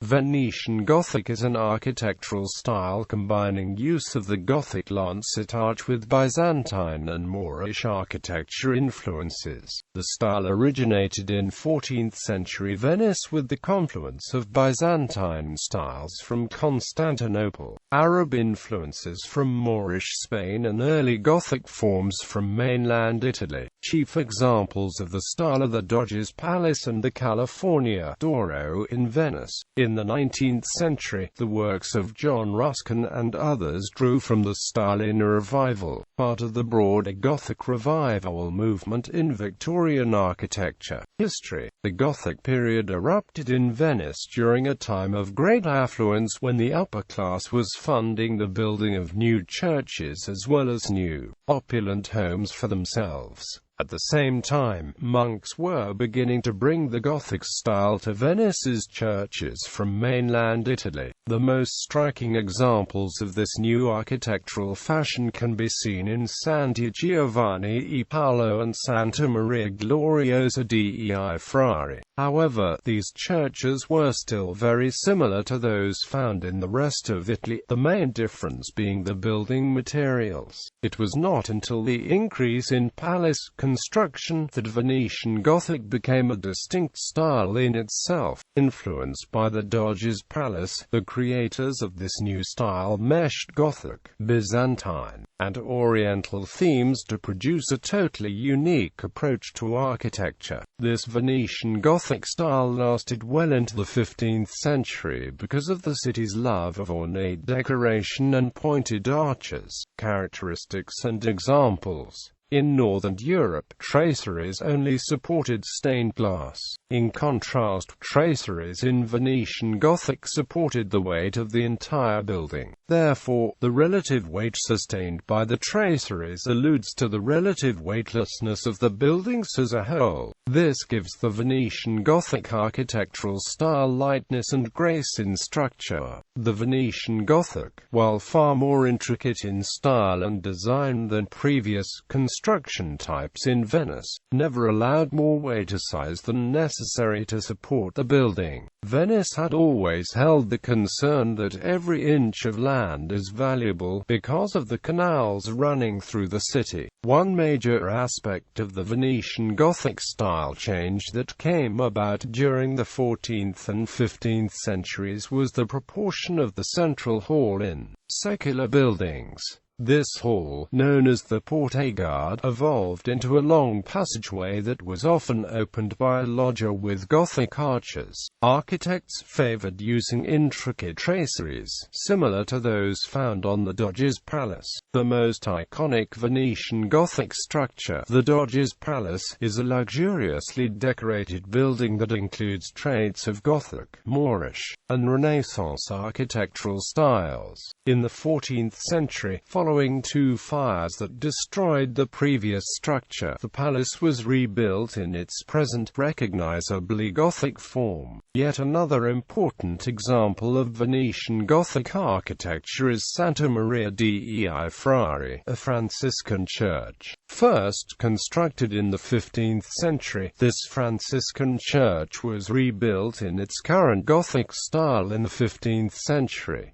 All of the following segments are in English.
Venetian Gothic is an architectural style combining use of the Gothic lancet arch with Byzantine and Moorish architecture influences. The style originated in 14th century Venice with the confluence of Byzantine styles from Constantinople, Arab influences from Moorish Spain and early Gothic forms from mainland Italy. Chief examples of the style are the Doge's Palace and the California d'Oro in Venice. In the 19th century, the works of John Ruskin and others drew from the style in a revival, part of the broader Gothic Revival movement in Victorian architecture history. The Gothic period erupted in Venice during a time of great affluence when the upper class was funding the building of new churches as well as new, opulent homes for themselves. At the same time, monks were beginning to bring the Gothic style to Venice's churches from mainland Italy. The most striking examples of this new architectural fashion can be seen in Santi Giovanni e Paolo and Santa Maria Gloriosa dei Frari. However, these churches were still very similar to those found in the rest of Italy, the main difference being the building materials. It was not until the increase in palace construction that Venetian Gothic became a distinct style in itself. Influenced by the Doge's Palace, the creators of this new style meshed Gothic, Byzantine, and Oriental themes to produce a totally unique approach to architecture. This Venetian Gothic style lasted well into the 15th century because of the city's love of ornate decoration and pointed arches. Characteristics and examples. In Northern Europe, traceries only supported stained glass. In contrast, traceries in Venetian Gothic supported the weight of the entire building. Therefore, the relative weight sustained by the traceries alludes to the relative weightlessness of the buildings as a whole. This gives the Venetian Gothic architectural style lightness and grace in structure. The Venetian Gothic, while far more intricate in style and design than previous construction types in Venice, never allowed more weight aside than necessary to support the building. Venice had always held the concern that every inch of land is valuable because of the canals running through the city. One major aspect of the Venetian Gothic style change that came about during the 14th and 15th centuries was the proportion of the central hall in secular buildings. This hall, known as the porte-garde, evolved into a long passageway that was often opened by a loggia with Gothic arches. Architects favored using intricate traceries, similar to those found on the Doge's Palace. The most iconic Venetian Gothic structure, the Doge's Palace, is a luxuriously decorated building that includes traits of Gothic, Moorish, and Renaissance architectural styles. In the 14th century, following two fires that destroyed the previous structure, the palace was rebuilt in its present, recognizably Gothic form. Yet another important example of Venetian Gothic architecture is Santa Maria dei Frari, a Franciscan church. First constructed in the 15th century, this Franciscan church was rebuilt in its current Gothic style in the 15th century.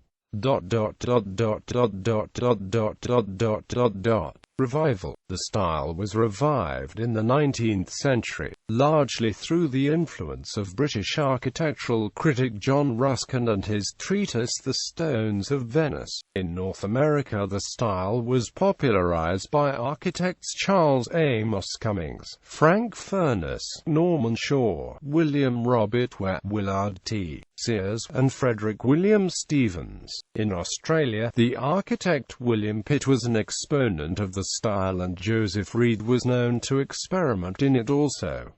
Revival. The style was revived in the 19th century, largely through the influence of British architectural critic John Ruskin and his treatise The Stones of Venice. In North America, the style was popularized by architects Charles Amos Cummings, Frank Furness, Norman Shaw, William Robert Ware, Willard T. Sears, and Frederick William Stevens. In Australia, the architect William Pitt was an exponent of the style and Joseph Reed was known to experiment in it also.